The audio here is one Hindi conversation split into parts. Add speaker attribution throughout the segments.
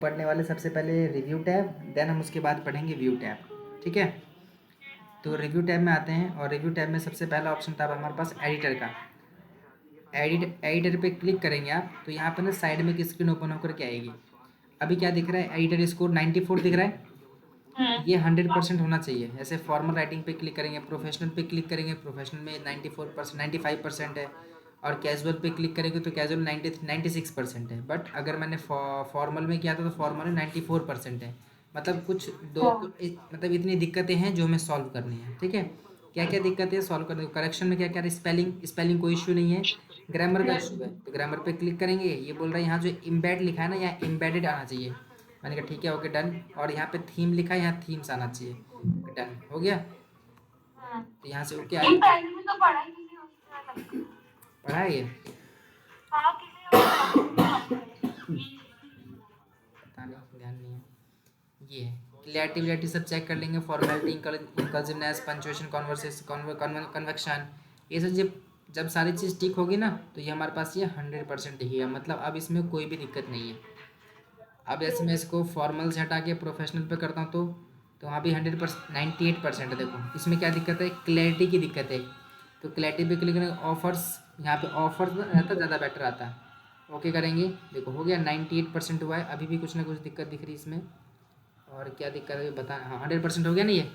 Speaker 1: पढ़ने वाले सबसे पहले रिव्यू टैब, देन हम उसके बाद पढ़ेंगे व्यू टैब। ठीक है, तो रिव्यू टैब में आते हैं और रिव्यू टैब में सबसे पहला ऑप्शन था हमारे पास एडिटर का। एडिटर पे क्लिक करेंगे आप तो यहाँ पर ना साइड में एक स्क्रीन ओपन होकर के आएगी। अभी क्या दिख रहा है, एडिटर स्कोर 94 दिख रहा है। ये 100% होना चाहिए। ऐसे फॉर्मल राइटिंग पे क्लिक करेंगे, प्रोफेशनल पे क्लिक करेंगे, प्रोफेशनल में 94% 95% है, और कैजुअल पे क्लिक करेंगे तो कैजुअल 96% है। बट अगर मैंने फॉर्मल में किया था तो फॉर्मल में 94% है। मतलब कुछ मतलब इतनी दिक्कतें हैं जो हमें सॉल्व करनी है। ठीक है, क्या क्या दिक्कतें सॉल्व करनी है, करेक्शन में क्या क्या, स्पेलिंग कोई इशू नहीं है, ग्रामर का इशू है तो ग्रामर पे क्लिक करेंगे। ये बोल रहा है यहाँ जो इम्बेड लिखा है ना, यहाँ इम्बेडेड आना चाहिए। मैंने कहा ठीक है, ओके डन। और यहाँ पे थीम लिखा है, यहाँ थीम्स आना चाहिए। डन हो गया, तो यहाँ से ओके आया। पढ़ा है ये, पता नहीं, ध्यान नहीं है। ये है क्लियरिटी विलिटी सब चेक कर लेंगे, formality, inclusiveness, punctuation, conversation, convection, ये सब जब सारी चीज़ ठीक होगी ना तो ये हमारे पास ये 100% ही है। मतलब अब इसमें कोई भी दिक्कत नहीं है। अब जैसे मैं इसको फॉर्मल से हटा के प्रोफेशनल पे करता हूँ तो वहाँ भी 100% 98% है। देखो इसमें क्या दिक्कत है, क्लैरिटी की दिक्कत है। तो क्लैरिटी पे क्लिक करेंगे, ऑफर्स, यहाँ पे ऑफर्स रहता ज़्यादा बेटर आता है। ओके करेंगे, देखो हो गया 98% हुआ है। अभी भी कुछ ना कुछ दिक्कत दिख रही है इसमें, और क्या दिक्कत है बता। हाँ 100% हो गया ना ये।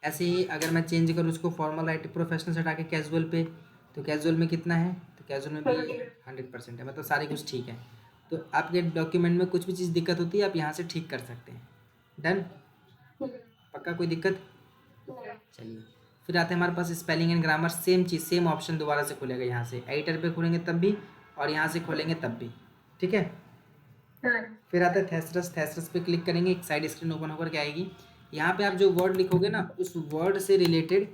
Speaker 1: ऐसे ही अगर मैं चेंज करूँ उसको फॉर्मल राइट प्रोफेशनल से हटा के कैजुअल पे, तो कैजुअल में कितना है, तो कैजुअल में भी 100% है। मतलब सारी कुछ ठीक है। तो आपके डॉक्यूमेंट में कुछ भी चीज़ दिक्कत होती है आप यहाँ से ठीक कर सकते हैं। डन, पक्का कोई दिक्कत। चलिए, फिर आते हैं हमारे पास स्पेलिंग एंड ग्रामर। सेम चीज़, सेम ऑप्शन दोबारा से खुलेगा। यहाँ से एडिटर पे खोलेंगे तब भी, और यहाँ से खोलेंगे तब भी। ठीक है, फिर आता है थेसरस। थेसरस पे क्लिक करेंगे, एक साइड स्क्रीन ओपन होकर के आएगी। यहाँ पे आप जो वर्ड लिखोगे ना उस वर्ड से रिलेटेड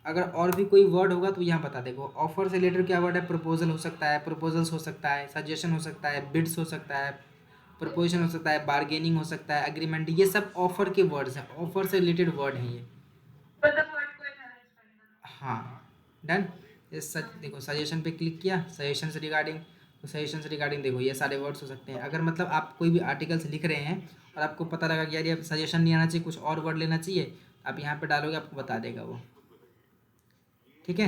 Speaker 1: अगर और भी कोई वर्ड होगा तो यहाँ बता देगा। ऑफर से रिलेटेड क्या वर्ड है, प्रपोजल हो सकता है, प्रपोजल्स हो सकता है, सजेशन हो सकता है, बिड्स हो सकता है, प्रपोजिशन हो सकता है, बार्गेनिंग हो सकता है, एग्रीमेंट, ये सब ऑफर के वर्ड्स हैं, ऑफर से रिलेटेड वर्ड हैं ये। हाँ डन। ये देखो सजेशन पे क्लिक किया, सजेशन से रिगार्डिंग, तो सजेशन से रिगार्डिंग देखो ये सारे वर्ड्स हो सकते हैं। अगर मतलब आप कोई भी आर्टिकल्स लिख रहे हैं और आपको पता लगा कि यार ये सजेशन नहीं आना चाहिए, कुछ और वर्ड लेना चाहिए, आप यहाँ पे डालोगे आपको बता देगा वो। ठीक है,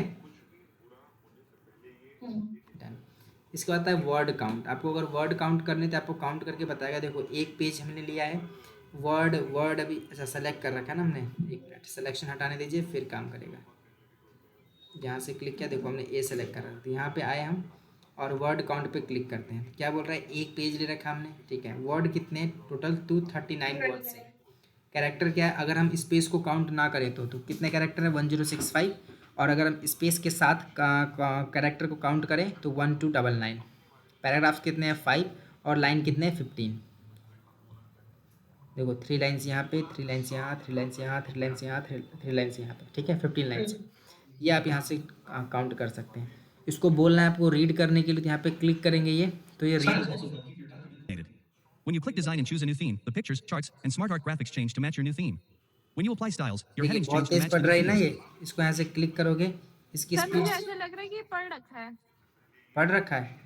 Speaker 1: डन। इसके बाद आता है वर्ड काउंट। आपको अगर वर्ड काउंट करने तो आपको काउंट करके बताएगा। देखो एक पेज हमने लिया है, वर्ड वर्ड अभी अच्छा सेलेक्ट कर रखा है ना हमने। एक मिनट, सिलेक्शन हटाने दीजिए फिर काम करेगा। यहाँ से क्लिक किया, देखो हमने ए सेलेक्ट कर रखा, तो यहाँ पे आए हम और वर्ड काउंट पे क्लिक करते हैं। क्या बोल रहा है, एक पेज ले रखा हमने। ठीक है, वर्ड कितने टोटल 239 वर्ड्स है। कैरेक्टर क्या है, अगर हम स्पेस को काउंट ना करें तो कितने कैरेक्टर है 1065, और अगर हम स्पेस के साथ कैरेक्टर को काउंट करें तो 1299। पैराग्राफ्स कितने हैं 5, और लाइन कितने हैं 15। देखो 3 लाइन्स यहाँ पे, 3 लाइन्स यहाँ, 3 लाइन्स यहाँ, 3 लाइन्स यहाँ, 3 लाइन्स यहाँ पे। ठीक है, 15 लाइन्स। ये आप यहाँ से काउंट कर सकते हैं। इसको बोलना है आपको रीड करने के लिए, तो यहाँ पे क्लिक करेंगे ये, तो ये read.
Speaker 2: When you click design and choose a new theme, the pictures, charts, and smart art graphics change to match your new theme. When you apply styles, your headings
Speaker 1: बहुत
Speaker 2: change to
Speaker 1: तेज
Speaker 2: match
Speaker 1: पढ़
Speaker 2: the
Speaker 1: रहा
Speaker 2: new
Speaker 1: है ना
Speaker 2: themes.
Speaker 1: ये, इसको यहाँ से क्लिक करोगे, इसकी
Speaker 3: सर मुझे
Speaker 1: स्पीड
Speaker 3: ऐसा लग रहा है कि पढ़ रखा है।
Speaker 1: पढ़ रखा है।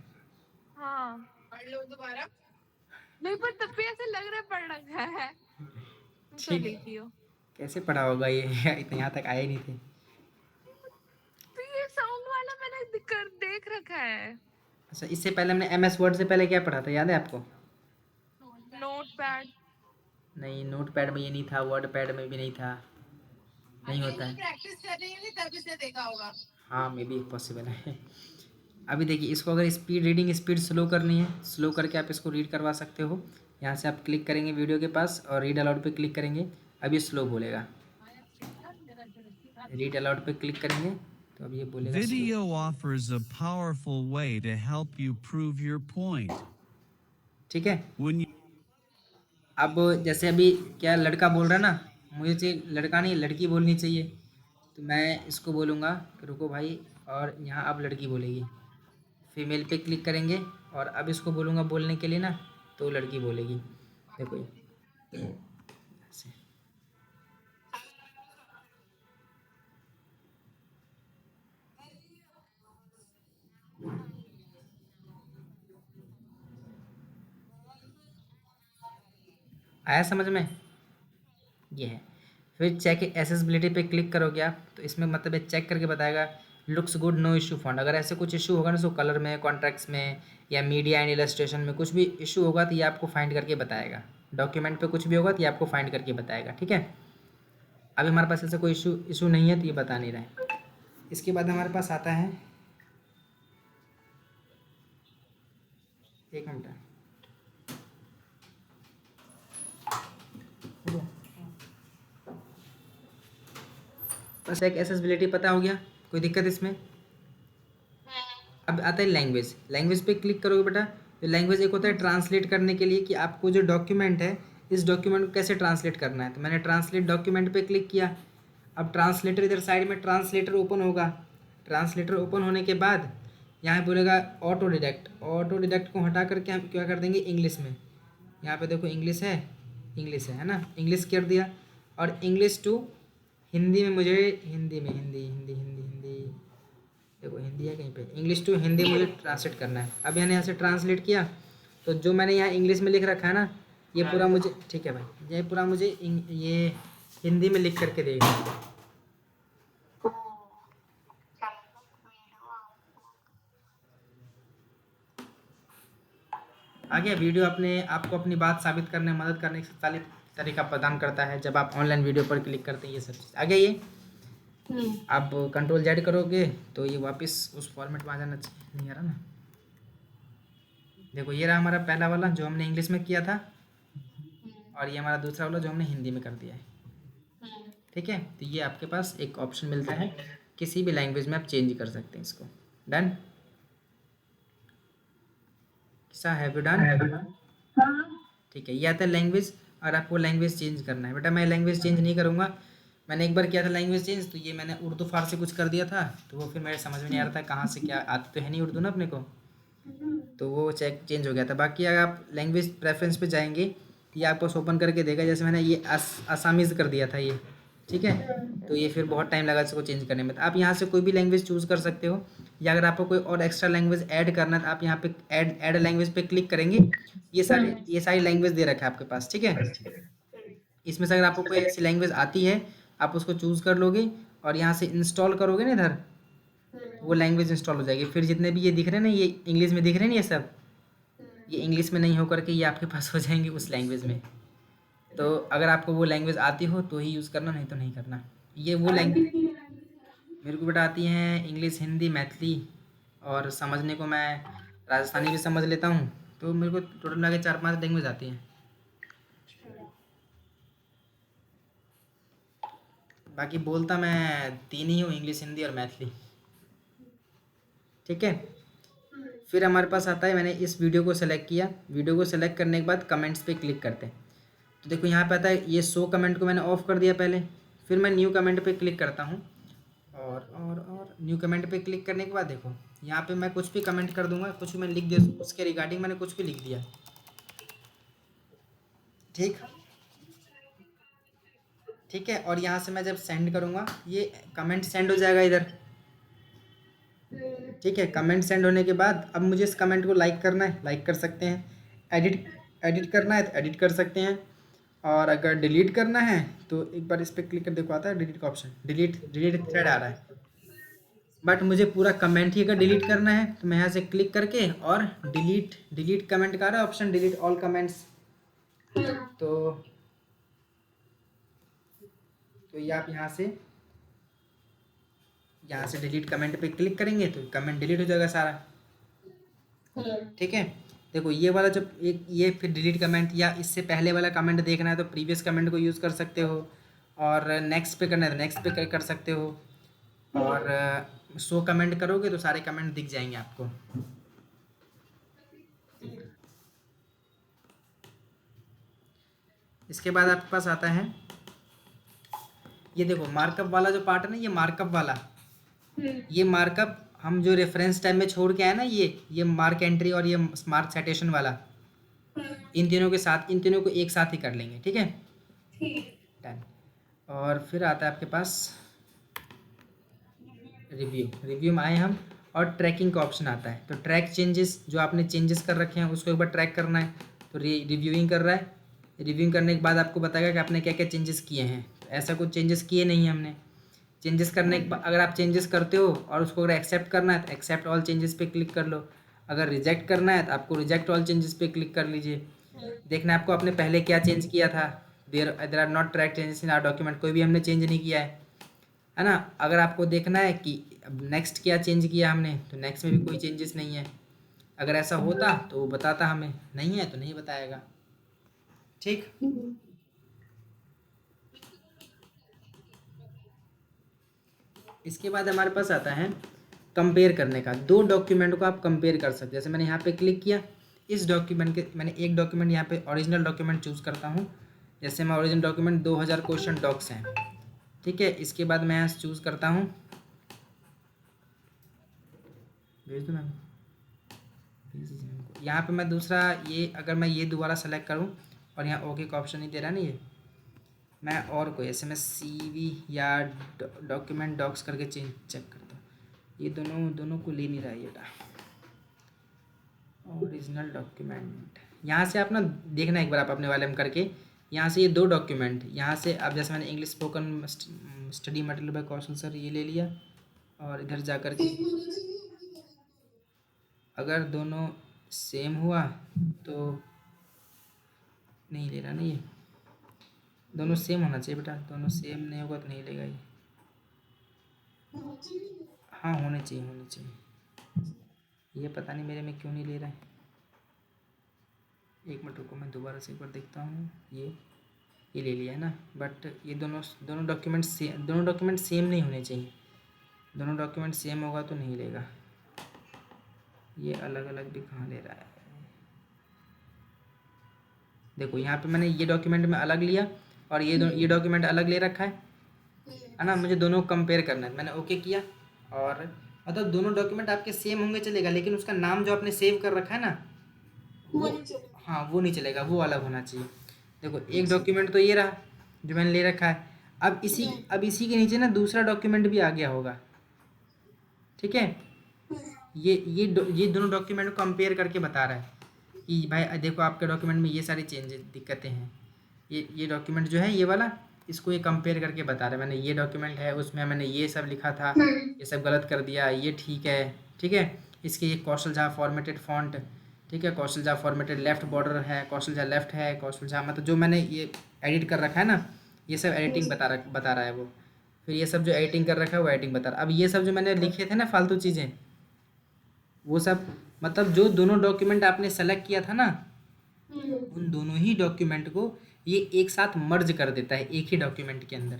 Speaker 3: हाँ पढ़ लो दोबारा। नहीं पर तब भी ऐसा लग रहा है पढ़ रखा है।
Speaker 1: ठीक, कैसे पढ़ा होगा ये इतने यहाँ तक आए नहीं थे।
Speaker 3: तो ये सॉन्ग वाला मैंने देख रखा है।
Speaker 1: अच्छा, इससे पहले हमने MS वर्ड से पहले क्या पढ़ा था, याद है आपको?
Speaker 3: नोटपैड।
Speaker 1: नहीं, नोट पैड में ये नहीं था, वर्ड पैड में भी नहीं था, नहीं होता है।
Speaker 3: प्रैक्टिस कर रही है तब इसे देखा होगा।
Speaker 1: हाँ मे बी पॉसिबल है। अभी देखिए, इसको अगर रीडिंग स्पीड स्लो करनी है, स्लो करके आप इसको रीड करवा सकते हो। यहाँ से आप क्लिक करेंगे वीडियो के पास और रीड अलाउड पे क्लिक करेंगे, अभी स्लो बोलेगा। रीड अलाउड पे क्लिक करेंगे तो अब ये बोलेगा slow।
Speaker 2: Video offers a powerful way to help you prove your point.
Speaker 1: ठीक है,
Speaker 2: When you
Speaker 1: अब जैसे अभी क्या लड़का बोल रहा है ना, मुझे चाहिए लड़का नहीं लड़की बोलनी चाहिए, तो मैं इसको बोलूँगा कि रुको भाई, और यहाँ अब लड़की बोलेगी। फीमेल पे क्लिक करेंगे और अब इसको बोलूँगा बोलने के लिए ना, तो लड़की बोलेगी। देखो ये ऐसे। आया समझ में? ये है। फिर चेक एसेसिबिलिटी पे क्लिक करोगे आप, तो इसमें मतलब ये चेक करके बताएगा looks good no issue found. अगर ऐसे कुछ इशू होगा ना, सो कलर में, कॉन्ट्रैक्ट्स में या मीडिया एंड इलस्ट्रेशन में कुछ भी इशू होगा तो ये आपको फाइंड करके बताएगा। डॉक्यूमेंट पे कुछ भी होगा तो ये आपको फाइंड करके बताएगा, ठीक है। अभी हमारे पास ऐसा कोई इशू नहीं है तो ये बता नहीं रहा है। इसके बाद हमारे पास आता है, एक मिनट, बस एक एसेसिबिलिटी पता हो गया, कोई दिक्कत इसमें? अब आता है लैंग्वेज। लैंग्वेज पे क्लिक करोगे बेटा, तो लैंग्वेज एक होता है ट्रांसलेट करने के लिए कि आपको जो डॉक्यूमेंट है इस डॉक्यूमेंट को कैसे ट्रांसलेट करना है। तो मैंने ट्रांसलेट डॉक्यूमेंट पे क्लिक किया। अब ट्रांसलेटर इधर साइड में ट्रांसलेटर ओपन होगा। ट्रांसलेटर ओपन होने के बाद यहाँ बोलेगा ऑटो डिडक्ट। ऑटो डिडक्ट को हटा करके हम क्या कर देंगे, इंग्लिश में। यहाँ पे देखो इंग्लिश है ना, इंग्लिश कर दिया। और इंग्लिश टू हिंदी में मुझे, हिंदी में हिंदी हिंदी हिंदी हिंदी देखो हिंदी है कहीं पे, इंग्लिश टू हिंदी मुझे ट्रांसलेट करना है। अब मैंने यहाँ से ट्रांसलेट किया, तो जो मैंने यहाँ इंग्लिश में लिख रखा है ना, ये पूरा मुझे, ठीक है भाई, ये पूरा मुझे ये हिंदी में लिख करके देगा। आगे वीडियो अपने आपको अपनी बात साबित करने मदद करने का तालिब तरीका प्रदान करता है जब आप ऑनलाइन वीडियो पर क्लिक करते हैं, ये सब चीज़ आगे। ये आप कंट्रोल जेड करोगे तो ये वापस उस फॉर्मेट में आ जाना चाहिए, नहीं आ रहा ना। देखो ये रहा हमारा पहला वाला जो हमने इंग्लिश में किया था, और ये हमारा दूसरा वाला जो हमने हिंदी में कर दिया है, ठीक है। तो ये आपके पास एक ऑप्शन मिलता है, किसी भी लैंग्वेज में आप चेंज कर सकते हैं इसको। डन, किसा हैव यू डन? ठीक है, ये आता है लैंग्वेज, और आपको लैंग्वेज चेंज करना है। बेटा मैं लैंग्वेज चेंज नहीं करूँगा, मैंने एक बार किया था लैंग्वेज चेंज, तो ये मैंने उर्दू फारसी कुछ कर दिया था, तो वो फिर मेरे समझ में नहीं आ रहा था कहाँ से क्या, आती तो है नहीं उर्दू ना अपने को, तो वो चेंज हो गया था। बाकी अगर आप लैंग्वेज प्रेफरेंस पे जाएंगे तो ये आपको ओपन करके देगा। जैसे मैंने ये असामीज़ कर दिया था ये, ठीक है, तो ये फिर बहुत टाइम लगा इसको चेंज करने में। तो आप यहाँ से कोई भी लैंग्वेज चूज़ कर सकते हो, या अगर आपको कोई और एक्स्ट्रा लैंग्वेज ऐड करना है तो आप यहाँ पे ऐड लैंग्वेज पे क्लिक करेंगे। ये सारी लैंग्वेज दे रखा है आपके पास, ठीक है। इसमें से अगर आपको कोई ऐसी लैंग्वेज आती है आप उसको चूज़ कर लोगे, और यहाँ से इंस्टॉल करोगे ना इधर, वो लैंग्वेज इंस्टॉल हो जाएगी। फिर जितने भी ये दिख रहे हैं ना, ये इंग्लिश में दिख रहे हैं ना, ये सब ये इंग्लिश में नहीं होकर के ये आपके पास हो जाएंगे उस लैंग्वेज में। तो अगर आपको वो लैंग्वेज आती हो तो ही यूज़ करना, नहीं तो नहीं करना। ये वो लैंग्वेज मेरे को बेटा आती हैं इंग्लिश, हिंदी, मैथिली, और समझने को मैं राजस्थानी भी समझ लेता हूँ। तो मेरे को टोटल मिला के 4-5 लैंग्वेज आती हैं। बाकी बोलता मैं 3 ही हूँ, इंग्लिश, हिंदी और मैथिली, ठीक है। फिर हमारे पास आता है, मैंने इस वीडियो को सेलेक्ट किया। वीडियो को सेलेक्ट करने के बाद कमेंट्स पे क्लिक करते हैं, तो देखो यहाँ पे आता है ये 100 कमेंट को मैंने ऑफ़ कर दिया पहले। फिर मैं न्यू कमेंट पे क्लिक करता हूँ, और न्यू कमेंट पे क्लिक करने के बाद देखो यहाँ पे मैं कुछ भी कमेंट कर दूंगा, कुछ भी मैं लिख दिया उसके रिगार्डिंग, मैंने कुछ भी लिख दिया, ठीक है। और यहाँ से मैं जब सेंड करूँगा ये कमेंट सेंड हो जाएगा इधर, ठीक है। कमेंट सेंड होने के बाद अब मुझे इस कमेंट को लाइक करना है, लाइक कर सकते हैं। एडिट करना है तो एडिट कर सकते हैं, और अगर डिलीट करना है तो एक बार इस पर क्लिक कर, देखो आता है डिलीट का ऑप्शन, डिलीट थ्रेड आ रहा है। बट मुझे पूरा कमेंट ही अगर डिलीट करना है तो मैं यहाँ से क्लिक करके और डिलीट कमेंट का रहा है ऑप्शन, डिलीट ऑल कमेंट्स, तो ये आप यहाँ से डिलीट कमेंट पे क्लिक करेंगे तो कमेंट डिलीट हो जाएगा सारा, ठीक है। देखो ये वाला जब ये फिर डिलीट कमेंट, या इससे पहले वाला कमेंट देखना है तो प्रीवियस कमेंट को यूज़ कर सकते हो, और नेक्स्ट पे करना है तो नेक्स्ट पे कर सकते हो, और 100 कमेंट करोगे तो सारे कमेंट दिख जाएंगे आपको। इसके बाद आपके पास आता है ये देखो मार्कअप वाला जो पार्ट है ना, ये मार्कअप वाला, ये मार्कअप हम जो रेफरेंस टाइम में छोड़ के आए ना, ये मार्क एंट्री और ये मार्क साइटेशन वाला, इन तीनों को एक साथ ही कर लेंगे, ठीक है। डन। और फिर आता है आपके पास रिव्यू में आए हम, और ट्रैकिंग का ऑप्शन आता है। तो ट्रैक चेंजेस, जो आपने चेंजेस कर रखे हैं उसको एक बार ट्रैक करना है, तो रिव्यूइंग कर रहा है, रिव्यू करने के बाद आपको बताएगा कि आपने क्या क्या चेंजेस किए हैं। तो ऐसा कुछ चेंजेस किए नहीं है हमने। चेंजेस करने के बाद अगर आप चेंजेस करते हो और उसको अगर एक्सेप्ट करना है तो एक्सेप्ट ऑल चेंजेस पे क्लिक कर लो। अगर रिजेक्ट करना है तो आपको रिजेक्ट ऑल चेंजेस पे क्लिक कर लीजिए। देखना है आपको आपने पहले क्या चेंज किया था। There are not track changes in our document, कोई भी हमने चेंज नहीं किया है ना। अगर आपको देखना है कि अब नेक्स्ट क्या चेंज किया हमने, तो नेक्स्ट में भी कोई चेंजेस नहीं है। अगर ऐसा होता तो वो बताता हमें, नहीं है तो नहीं बताएगा। ठीक। इसके बाद हमारे पास आता है कंपेयर करने का। दो डॉक्यूमेंट को आप कंपेयर कर सकते हैं। जैसे मैंने यहाँ पे क्लिक किया, इस डॉक्यूमेंट के मैंने एक डॉक्यूमेंट यहाँ पे ओरिजिनल डॉक्यूमेंट चूज़ करता हूँ। जैसे मैं ओरिजिनल डॉक्यूमेंट 2000 क्वेश्चन डॉक्स हैं, ठीक है। इसके बाद मैं यहाँ से चूज़ करता हूँ, भेज दो मैम, यहाँ पे मैं दूसरा ये अगर मैं ये दोबारा सेलेक्ट करूँ और यहाँ ओके का ऑप्शन नहीं दे रहा ना ये, मैं और कोई ऐसे मैं CV या डॉक्यूमेंट डॉक्स करके चेक करता हूँ। ये दोनों दोनों को ले नहीं रहा है ये ओरिजिनल डॉक्यूमेंट। यहाँ से आप ना देखना एक बार आप अपने वाले में करके, यहाँ से ये दो डॉक्यूमेंट यहाँ से अब जैसे मैंने English spoken study material by Kaushal sir ये ले लिया, और इधर जा कर के अगर दोनों सेम हुआ तो नहीं ले रहा ना ये, दोनों सेम होना चाहिए बेटा, दोनों सेम नहीं होगा तो नहीं लेगा ये। हाँ होने चाहिए, होने चाहिए। ये पता नहीं मेरे में क्यों नहीं ले रहा है। एक मिनट रुको, मैं दोबारा से एक बार देखता हूँ। ये ले लिया है ना, बट ये दोनों डॉक्यूमेंट सेम नहीं होने चाहिए। दोनों डॉक्यूमेंट सेम होगा तो नहीं लेगा। ये अलग अलग भी कहाँ ले रहा है। देखो यहाँ पे मैंने ये डॉक्यूमेंट में अलग लिया और ये डॉक्यूमेंट अलग ले रखा है ना। मुझे दोनों कंपेयर करना है, मैंने ओके किया और मतलब दोनों डॉक्यूमेंट आपके सेम होंगे चलेगा, लेकिन उसका नाम जो आपने सेव कर रखा है ना वो, हाँ वो नहीं चलेगा, वो अलग होना चाहिए। देखो एक डॉक्यूमेंट तो ये रहा जो मैंने ले रखा है। अब इसी के नीचे ना दूसरा डॉक्यूमेंट भी आ गया होगा, ठीक है। ये दोनों डॉक्यूमेंट को कंपेयर करके बता रहा है कि भाई देखो आपके डॉक्यूमेंट में ये सारी चेंजेस दिक्कतें हैं। ये डॉक्यूमेंट जो है ये वाला, इसको ये कंपेयर करके बता रहा है। मैंने ये डॉक्यूमेंट है उसमें मैंने ये सब लिखा था, ये सब गलत कर दिया, ये ठीक है, ठीक है। इसके ये कौशल झा फॉर्मेटेड फॉन्ट, ठीक है, कौशल झा फॉर्मेटेड लेफ्ट बॉर्डर है, कौशल झा लेफ्ट है, कौशल झा मतलब जो मैंने ये एडिट कर रखा है ना, ये सब एडिटिंग बता रहा है वो। फिर ये सब जो एडिटिंग कर रखा है वो एडिटिंग बता रहा है। अब ये सब जो मैंने लिखे थे ना फालतू चीज़ें, वो सब मतलब जो दोनों डॉक्यूमेंट आपने सेलेक्ट किया था ना, उन दोनों ही डॉक्यूमेंट को ये एक साथ मर्ज कर देता है एक ही डॉक्यूमेंट के अंदर,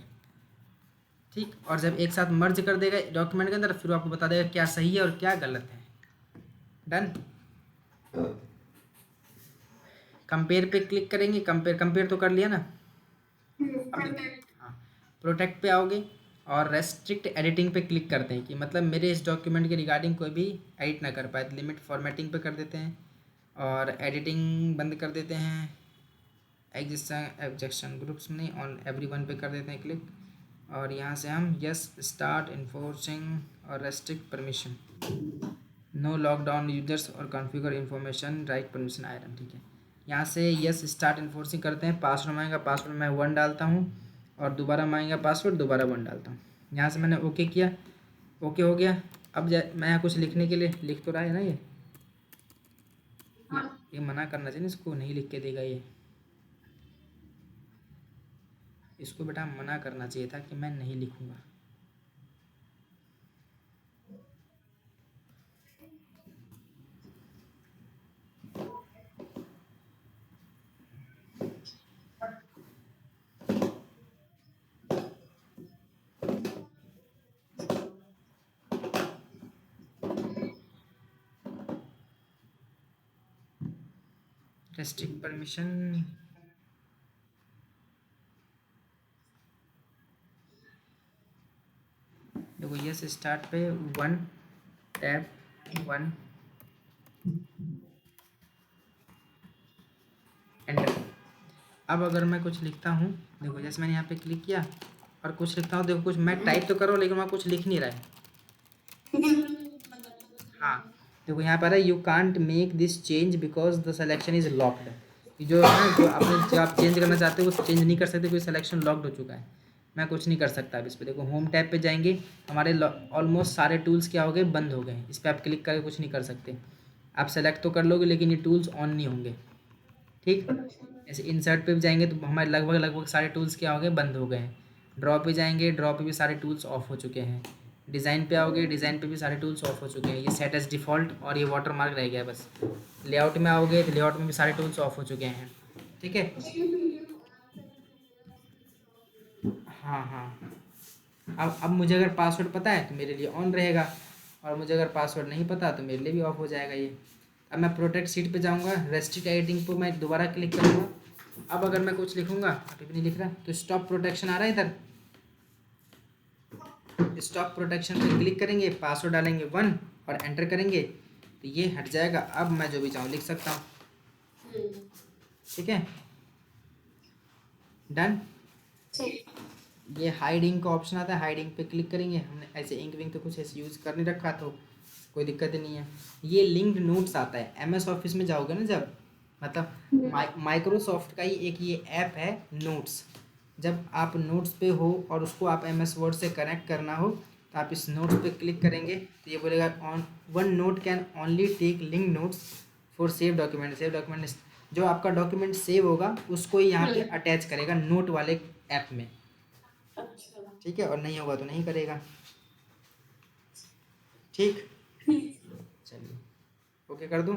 Speaker 1: ठीक। और जब एक साथ मर्ज कर देगा डॉक्यूमेंट के अंदर, फिर आपको बता देगा क्या सही है और क्या गलत है। डन। कंपेयर पे क्लिक करेंगे, कंपेयर तो कर लिया ना। हाँ, प्रोटेक्ट पे आओगे और रेस्ट्रिक्ट एडिटिंग पे क्लिक करते हैं कि मतलब मेरे इस डॉक्यूमेंट के रिगार्डिंग कोई भी एडिट ना कर पाए। लिमिट फॉर्मेटिंग पे कर देते हैं और एडिटिंग बंद कर देते हैं। एग्जेक्शन ग्रुप्स में नहीं, ऑन एवरीवन पे कर देते हैं क्लिक। और यहाँ से हम यस स्टार्ट इन्फोर्सिंग और restrict permission, no lockdown users और configure information right permission item, ठीक है। यहाँ से यस स्टार्ट इन्फोर्सिंग करते हैं। पासवर्ड मांगेगा, पासवर्ड मैं 1 डालता हूँ और दोबारा मांगेगा पासवर्ड, दोबारा 1 डालता हूँ। यहाँ से मैंने ओके किया, ओके हो गया। अब मैं यहाँ कुछ लिखने के लिए लिख तो रहा है ना ये मना करना चाहिए, इसको नहीं लिख के देगा ये, इसको बेटा मना करना चाहिए था कि मैं नहीं लिखूँगा। रेस्ट्रिक्ट परमिशन, देखो यस स्टार्ट पे 1 टैब 1 एंटर। अब अगर मैं कुछ लिखता हूँ, देखो जैसे मैंने यहाँ पे क्लिक किया और कुछ लिखता हूँ, देखो कुछ मैं टाइप तो कर रहा हूँ लेकिन वहाँ कुछ लिख नहीं रहा है। हाँ देखो यहाँ पर है you can't make this change because the selection is locked. जो है ना, जो आपने जो आप चेंज करना चाहते हो वो चेंज नहीं कर सकते क्योंकि सिलेक्शन लॉक्ड हो चुका है। मैं कुछ नहीं कर सकता अब इस पर। देखो होम टैब पे जाएंगे, हमारे ऑलमोस्ट सारे टूल्स क्या हो गए, बंद हो गए हैं। इस पर आप क्लिक करके कुछ नहीं कर सकते। आप सेलेक्ट तो कर लोगे लेकिन ये टूल्स ऑन नहीं होंगे। ठीक, ऐसे इंसर्ट पे भी जाएंगे तो हमारे लगभग सारे टूल्स क्या हो गए, बंद हो गए हैं। ड्रॉ पे जाएंगे, ड्रॉ पे भी सारे टूल्स ऑफ हो चुके हैं। डिज़ाइन पे आओगे, डिज़ाइन पे भी सारे टूल्स ऑफ हो चुके हैं। ये सेट एज डिफ़ॉल्ट और ये वाटर मार्क रह गया बस। लेआउट में आओगे तो लेआउट में भी सारे टूल्स ऑफ हो चुके हैं। ठीक है, हाँ हाँ। अब मुझे अगर पासवर्ड पता है तो मेरे लिए ऑन रहेगा, और मुझे अगर पासवर्ड नहीं पता तो मेरे लिए भी ऑफ हो जाएगा ये। अब मैं प्रोटेक्ट सीट पे जाऊँगा, रेस्ट्रिक्ट एडिटिंग पर मैं दोबारा क्लिक करूँगा। अब अगर मैं कुछ लिखूँगा, अभी भी नहीं लिख रहा, तो स्टॉप प्रोटेक्शन आ रहा है इधर। स्टॉप प्रोटेक्शन पे क्लिक करेंगे, पासवर्ड डालेंगे 1 और एंटर करेंगे तो ये हट जाएगा। अब मैं जो भी चाहूँ लिख सकता हूँ। ठीक है, डन। ये हाइड इंक का ऑप्शन आता है, हाइड इंक पे क्लिक करेंगे। हमने ऐसे इंक विंक तो कुछ ऐसे यूज़ कर नहीं रखा तो कोई दिक्कत ही नहीं है। ये लिंक्ड नोट्स आता है, एमएस ऑफिस में जाओगे ना जब, मतलब माइक्रोसॉफ्ट का ही एक ये ऐप है नोट्स। जब आप नोट्स पे हो और उसको आप एमएस वर्ड से कनेक्ट करना हो तो आप इस नोट्स पे क्लिक करेंगे तो ये बोलेगा on OneNote can only take link notes for save document. Save document जो आपका डॉक्यूमेंट सेव होगा उसको ही यहाँ पे अटैच करेगा नोट वाले ऐप में। ठीक है, और नहीं होगा तो नहीं करेगा। ठीक, चलिए ओके कर दूँ,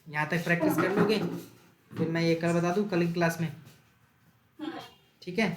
Speaker 1: यहाँ तक प्रैक्टिस कर लोगे फिर मैं ये कल बता दूँ कल की क्लास में। ठीक है।